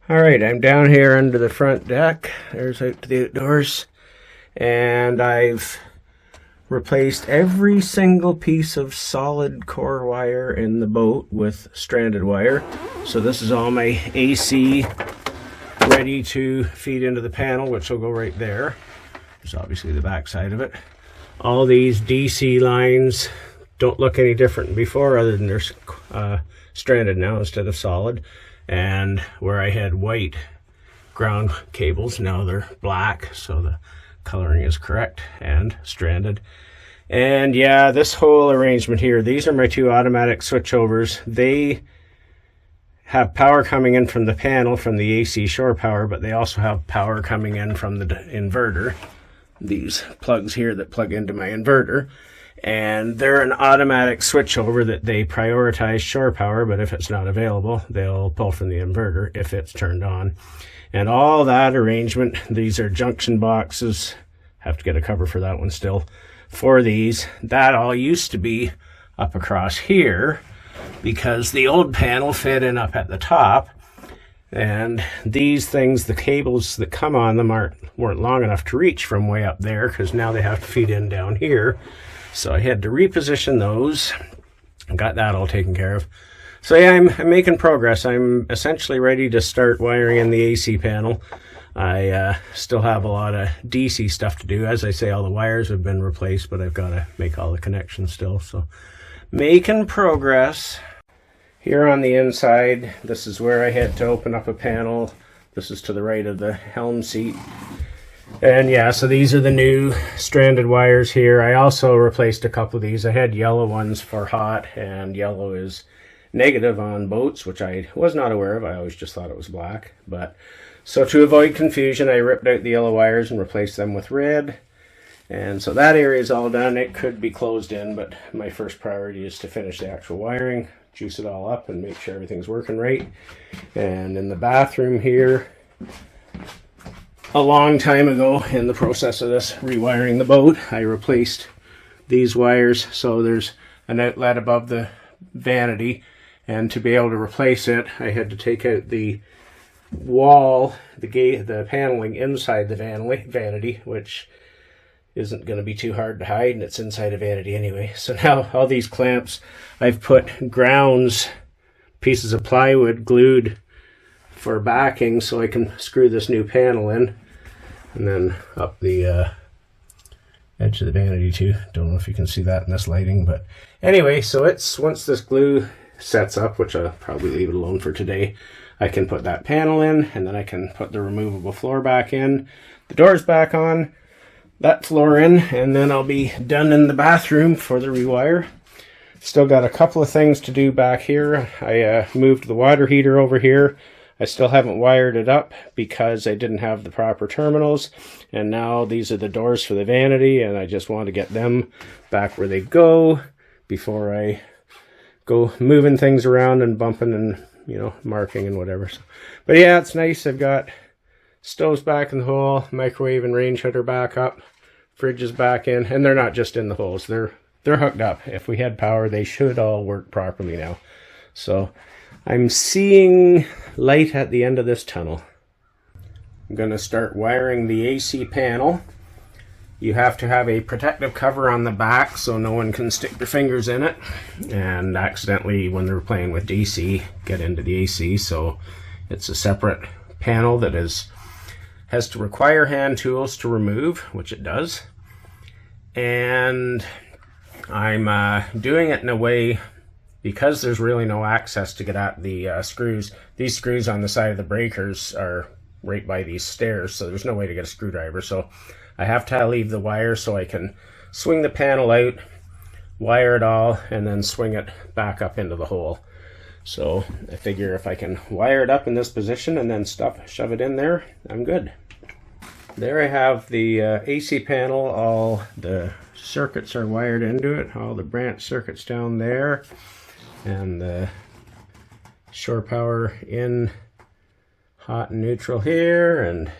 Alright, I'm down here under the front deck. There's out to the outdoors. And I've replaced every single piece of solid core wire in the boat with stranded wire. So this is all my AC ready to feed into the panel, which will go right there. There's obviously the back side of it. All these DC lines don't look any different than before, other than they're stranded now instead of solid. And where I had white ground cables, now they're black, so the coloring is correct and stranded. And yeah, this whole arrangement here, these are my two automatic switchovers. They have power coming in from the panel from the AC shore power, but they also have power coming in from the inverter. These plugs here that plug into my inverter. And they're an automatic switchover that they prioritize shore power, but if it's not available, they'll pull from the inverter if it's turned on. And all that arrangement, these are junction boxes, have to get a cover for that one still, for these. That all used to be up across here because the old panel fit in up at the top. And these things, the cables that come on them weren't long enough to reach from way up there, because now they have to feed in down here. So I had to reposition those. I got that all taken care of. So yeah, I'm making progress. I'm essentially ready to start wiring in the AC panel. I still have a lot of DC stuff to do. As I say, all the wires have been replaced, but I've got to make all the connections still. So making progress. Here on the inside, this is where I had to open up a panel. This is to the right of the helm seat. And yeah, so these are the new stranded wires here. I also replaced a couple of these. I had yellow ones for hot, and yellow is negative on boats, which I was not aware of. I always just thought it was black. But so to avoid confusion, I ripped out the yellow wires and replaced them with red. And so that area is all done. It could be closed in, but my first priority is to finish the actual wiring, juice it all up, and make sure everything's working right. And in the bathroom here, a long time ago, in the process of this rewiring the boat, I replaced these wires. So there's an outlet above the vanity, and to be able to replace it, I had to take out the wall, the paneling inside the vanity, which isn't going to be too hard to hide, and it's inside a vanity anyway. So now all these clamps, I've put grounds, pieces of plywood glued for backing so I can screw this new panel in. And then up the edge of the vanity too. Don't know if you can see that in this lighting, but anyway, so it's once this glue sets up, which I'll probably leave it alone for today, I can put that panel in, and then I can put the removable floor back in, the doors back on, that floor in, and then I'll be done in the bathroom for the rewire. Still got a couple of things to do back here. I moved the water heater over here. I still haven't wired it up because I didn't have the proper terminals, and now these are the doors for the vanity, and I just want to get them back where they go before I go moving things around and bumping and, you know, marking and whatever. So, but yeah, it's nice. I've got stoves back in the hole, microwave and range hooder back up, fridge is back in, and they're not just in the holes, they're hooked up. If we had power, they should all work properly now. So I'm seeing light at the end of this tunnel. I'm going to start wiring the AC panel. You have to have a protective cover on the back so no one can stick their fingers in it and accidentally, when they're playing with DC, get into the AC. So it's a separate panel that has to require hand tools to remove, which it does. And I'm doing it in a way, because there's really no access to get at the screws. These screws on the side of the breakers are right by these stairs, so there's no way to get a screwdriver. So I have to leave the wire so I can swing the panel out, wire it all, and then swing it back up into the hole. So I figure if I can wire it up in this position and then shove it in there, I'm good. There I have the AC panel. All the circuits are wired into it, all the branch circuits down there, and the shore power in hot and neutral here, and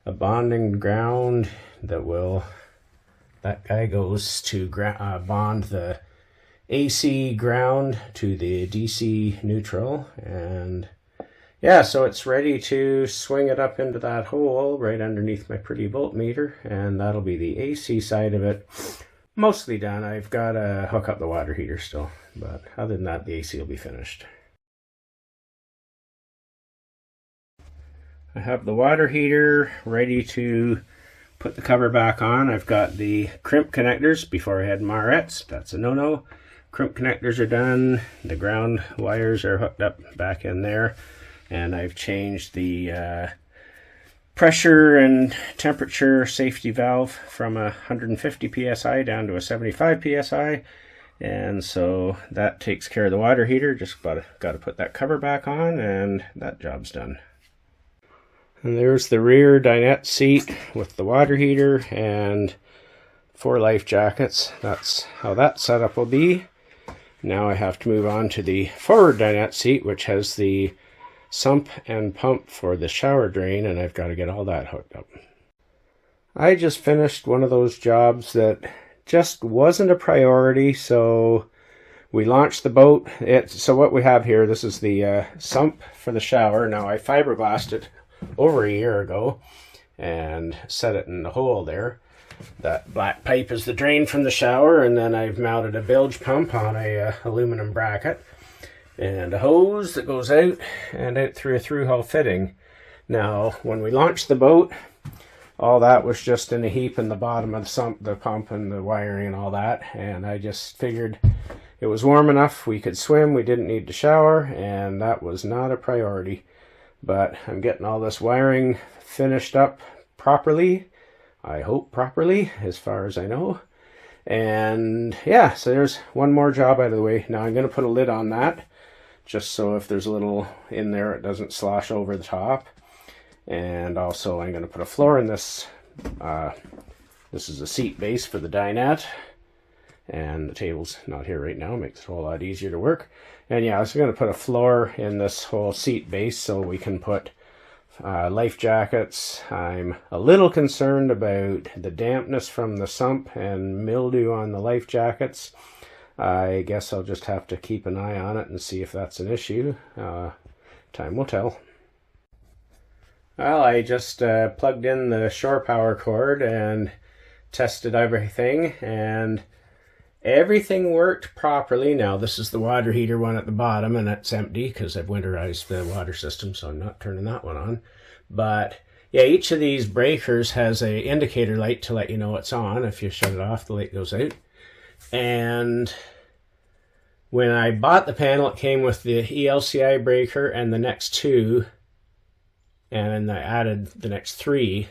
a bonding ground that guy goes to bond the AC ground to the DC neutral. And yeah, so it's ready to swing it up into that hole right underneath my pretty voltmeter, and that'll be the AC side of it. Mostly done. I've got to hook up the water heater still, but other than that, the AC will be finished. I have the water heater ready to put the cover back on. I've got the crimp connectors before I had Marettes. That's a no-no. Crimp connectors are done. The ground wires are hooked up back in there. And I've changed the pressure and temperature safety valve from 150 psi down to a 75 psi. And so that takes care of the water heater. Just got to put that cover back on, and that job's done. And there's the rear dinette seat with the water heater and 4 life jackets. That's how that setup will be. Now I have to move on to the forward dinette seat, which has the sump and pump for the shower drain, and I've got to get all that hooked up. I just finished one of those jobs that just wasn't a priority, so we launched the boat. So what we have here, this is the sump for the shower. Now I fiberglassed it over a year ago and set it in the hole there. That black pipe is the drain from the shower, and then I've mounted a bilge pump on a aluminum bracket and a hose that goes out and out through a through-hull fitting. Now when we launched the boat, all that was just in a heap in the bottom of the sump, the pump and the wiring and all that, and I just figured it was warm enough, we could swim, we didn't need to shower, and that was not a priority. But I'm getting all this wiring finished up properly. I hope properly, as far as I know. And yeah, so there's one more job out of the way. Now I'm going to put a lid on that, just so if there's a little in there, it doesn't slosh over the top. And also I'm going to put a floor in this. This is a seat base for the dinette. And the table's not here right now, makes it a whole lot easier to work. And yeah, I was going to put a floor in this whole seat base so we can put life jackets. I'm a little concerned about the dampness from the sump and mildew on the life jackets. I guess I'll just have to keep an eye on it and see if that's an issue. Time will tell. Well, I just plugged in the shore power cord and tested everything, and everything worked properly. Now this is the water heater one at the bottom, and it's empty because I've winterized the water system, so I'm not turning that one on. But yeah, each of these breakers has a indicator light to let you know it's on. If you shut it off, the light goes out. And when I bought the panel, it came with the ELCI breaker and the next 2, and then I added the next 3.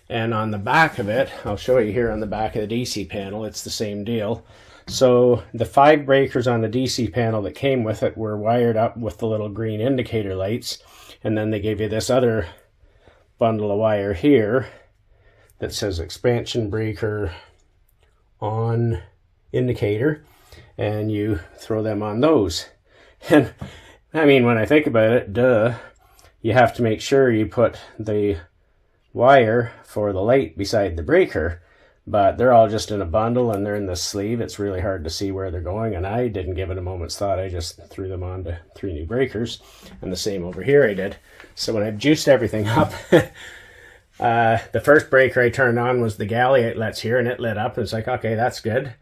And on the back of it, I'll show you here on the back of the DC panel, it's the same deal. So the 5 breakers on the DC panel that came with it were wired up with the little green indicator lights. And then they gave you this other bundle of wire here that says expansion breaker on indicator. And you throw them on those. And I mean, when I think about it, duh, you have to make sure you put the wire for the light beside the breaker, but they're all just in a bundle and they're in the sleeve. It's really hard to see where they're going, and I didn't give it a moment's thought. I just threw them onto 3 new breakers, and the same over here I did. So when I juiced everything up, the first breaker I turned on was the galley outlets here, and it lit up, and it's like, okay, that's good.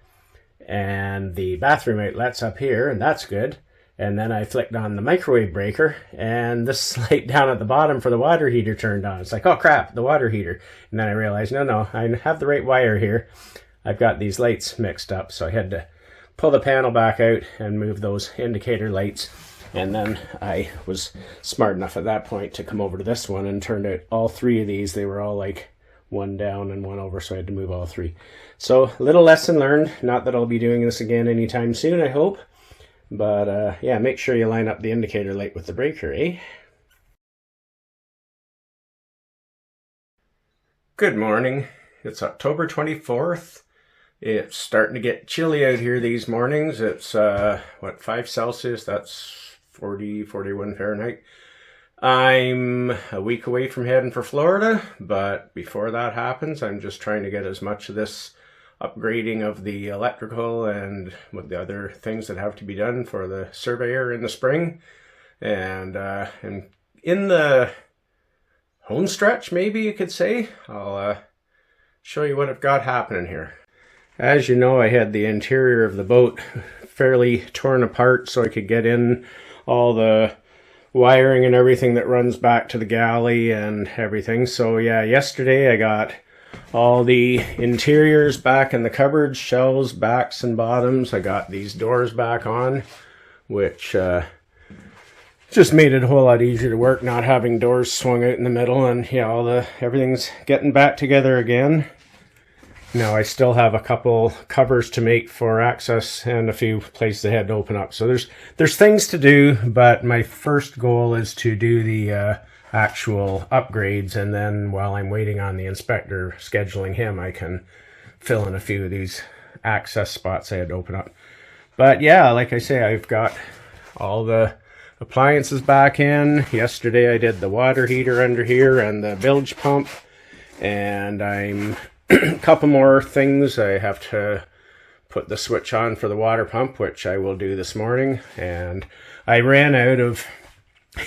And the bathroom outlet's up here, and that's good. And then I flicked on the microwave breaker, and this light down at the bottom for the water heater turned on. It's like, oh crap, the water heater. And then I realized, no, I have the right wire here. I've got these lights mixed up. So I had to pull the panel back out and move those indicator lights. And then I was smart enough at that point to come over to this one, and turned out all 3 of these, they were all like 1 down and 1 over, so I had to move all 3. So little lesson learned. Not that I'll be doing this again anytime soon, I hope. But yeah, make sure you line up the indicator light with the breaker, eh? Good morning. It's October 24th. It's starting to get chilly out here these mornings. It's, 5 Celsius? That's 40, 41 Fahrenheit. I'm a week away from heading for Florida, but before that happens, I'm just trying to get as much of this upgrading of the electrical and with the other things that have to be done for the surveyor in the spring, and in the home stretch, maybe you could say. I'll show you what I've got happening here. As you know, I had the interior of the boat fairly torn apart so I could get in all the wiring and everything that runs back to the galley and everything. So yeah, yesterday I got all the interiors back in the cupboards, shelves, backs and bottoms. I got these doors back on, which just made it a whole lot easier to work, not having doors swung out in the middle. And yeah, everything's getting back together again. Now I still have a couple covers to make for access and a few places I had to open up. So there's things to do, but my first goal is to do the actual upgrades, and then while I'm waiting on the inspector scheduling him, I can fill in a few of these access spots I had to open up. But yeah, like I say, I've got all the appliances back in. Yesterday I did the water heater under here and the bilge pump, and I'm a couple more things. I have to put the switch on for the water pump, which I will do this morning. And I ran out of,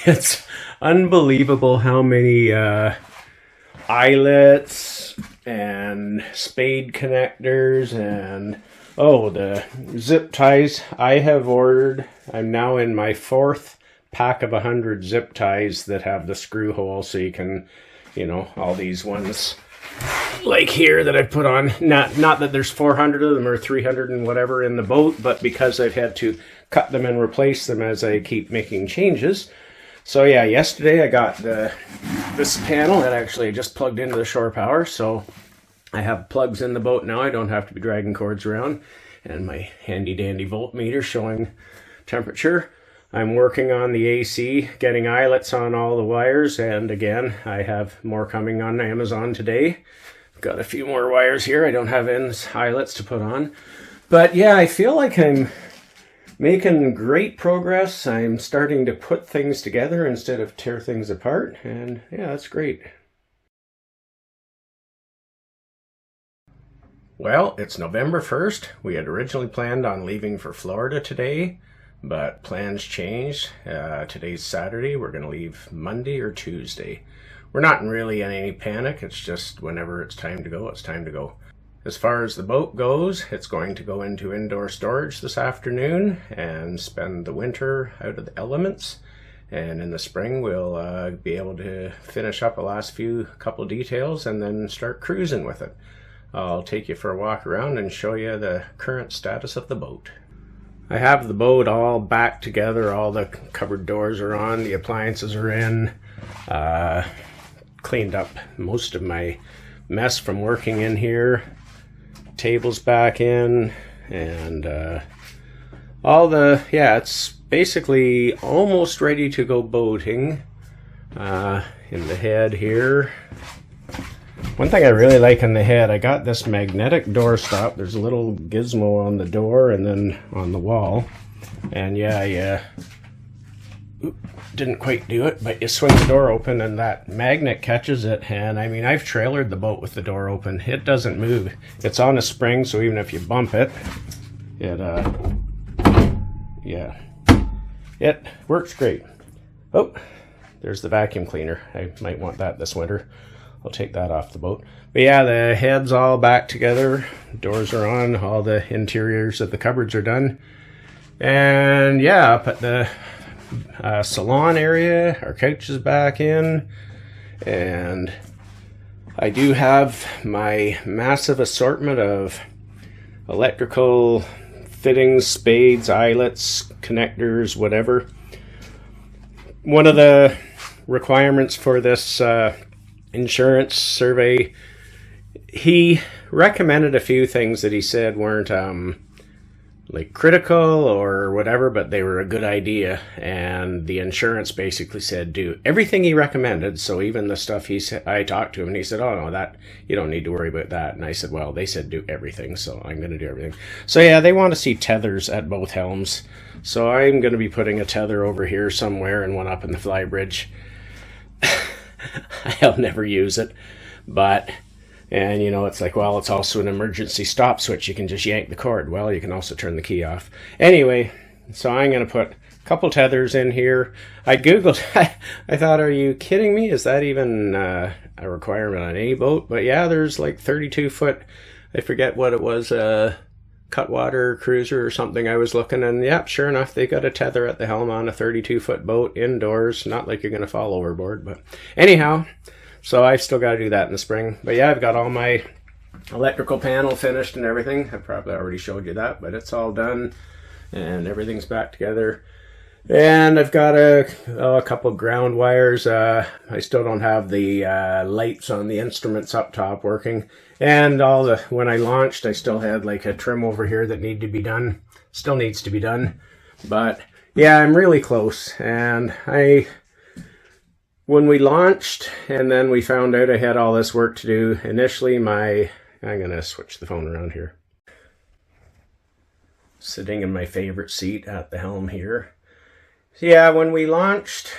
it's unbelievable how many eyelets and spade connectors and the zip ties I have ordered. I'm now in my 4th pack of 100 zip ties that have the screw hole, so you can, all these ones like here that I put on, not that there's 400 of them or 300 and whatever in the boat, but because I've had to cut them and replace them as I keep making changes. So yeah, yesterday I got this panel that actually I just plugged into the shore power, so I have plugs in the boat now. I don't have to be dragging cords around, and my handy dandy voltmeter showing temperature. I'm working on the AC, getting eyelets on all the wires, and again, I have more coming on Amazon today. Got a few more wires here. I don't have eyelets to put on. But yeah, I feel like I'm making great progress. I'm starting to put things together instead of tear things apart, and yeah, that's great. Well, it's November 1st. We had originally planned on leaving for Florida today, but plans changed. Today's Saturday. We're going to leave Monday or Tuesday. We're not really in any panic. It's just whenever it's time to go, it's time to go. As far as the boat goes, it's going to go into indoor storage this afternoon and spend the winter out of the elements. And in the spring, we'll be able to finish up the last couple details and then start cruising with it. I'll take you for a walk around and show you the current status of the boat. I have the boat all back together. All the cupboard doors are on, the appliances are in. Cleaned up most of my mess from working in here. Tables back in, and it's basically almost ready to go boating. In the head here. One thing I really like in the head, I got this magnetic door stop. There's a little gizmo on the door and then on the wall. And yeah, didn't quite do it, but you swing the door open and that magnet catches it. And I mean, I've trailered the boat with the door open. It doesn't move. It's on a spring, so even if you bump it, it works great. Oh, there's the vacuum cleaner. I might want that this winter. I'll take that off the boat. But yeah, the head's all back together. Doors are on. All the interiors of the cupboards are done. And yeah, up at the salon area, our couch is back in. And I do have my massive assortment of electrical fittings, spades, eyelets, connectors, whatever. One of the requirements for this insurance survey, he recommended a few things that he said weren't like critical or whatever, but they were a good idea, and the insurance basically said do everything he recommended. So even the stuff he said, I talked to him and he said, oh no, that you don't need to worry about that. And I said, well, they said do everything, so I'm going to do everything. So yeah, they want to see tethers at both helms, so I'm going to be putting a tether over here somewhere and one up in the flybridge. I'll never use it, but, and you know, it's like, well, it's also an emergency stop switch. You can just yank the cord. Well, you can also turn the key off. Anyway, so I'm going to put couple tethers in here. I googled. I thought, are you kidding me? Is that even a requirement on any boat? But yeah, there's like 32-foot. I forget what it was. Cutwater cruiser or something I was looking, and yeah, sure enough, they got a tether at the helm on a 32-foot boat indoors. Not like you're going to fall overboard, but anyhow, so I've still got to do that in the spring. But yeah, I've got all my electrical panel finished and everything. I probably already showed you that, but it's all done and everything's back together. And I've got a couple ground wires. I still don't have the lights on the instruments up top working. And when I launched, I still had like a trim over here that needed to be done. Still needs to be done. But yeah, I'm really close. And when we launched and then we found out I had all this work to do, initially I'm going to switch the phone around here. Sitting in my favorite seat at the helm here. Yeah, when we launched,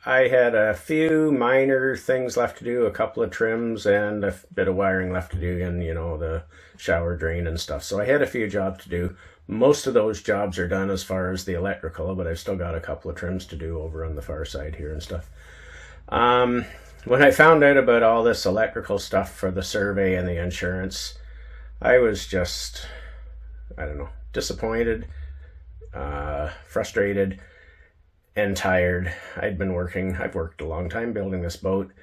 I had a few minor things left to do, a couple of trims and a bit of wiring left to do in, the shower drain and stuff. So I had a few jobs to do. Most of those jobs are done as far as the electrical, but I've still got a couple of trims to do over on the far side here and stuff. When I found out about all this electrical stuff for the survey and the insurance, I was just, I don't know, disappointed, frustrated, and tired. I've worked a long time building this boat,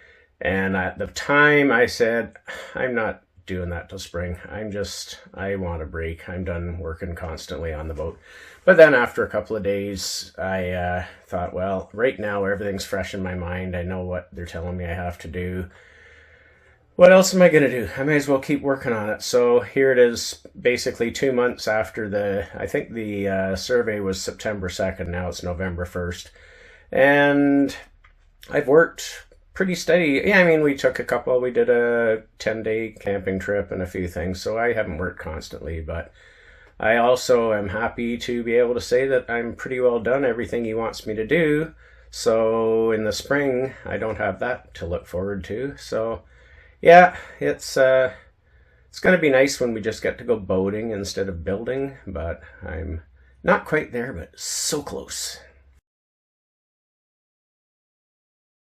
and at the time I said, I'm not doing that till spring. I want a break. I'm done working constantly on the boat. But then after a couple of days, I thought, well, right now everything's fresh in my mind. I know what they're telling me I have to do. What else am I going to do? I may as well keep working on it. So here it is, basically 2 months after I think the survey was September 2nd. Now it's November 1st. And I've worked pretty steady. Yeah, I mean, we did a 10-day camping trip and a few things. So I haven't worked constantly, but I also am happy to be able to say that I'm pretty well done everything he wants me to do. So in the spring, I don't have that to look forward to. So yeah, it's going to be nice when we just get to go boating instead of building, but I'm not quite there, but so close.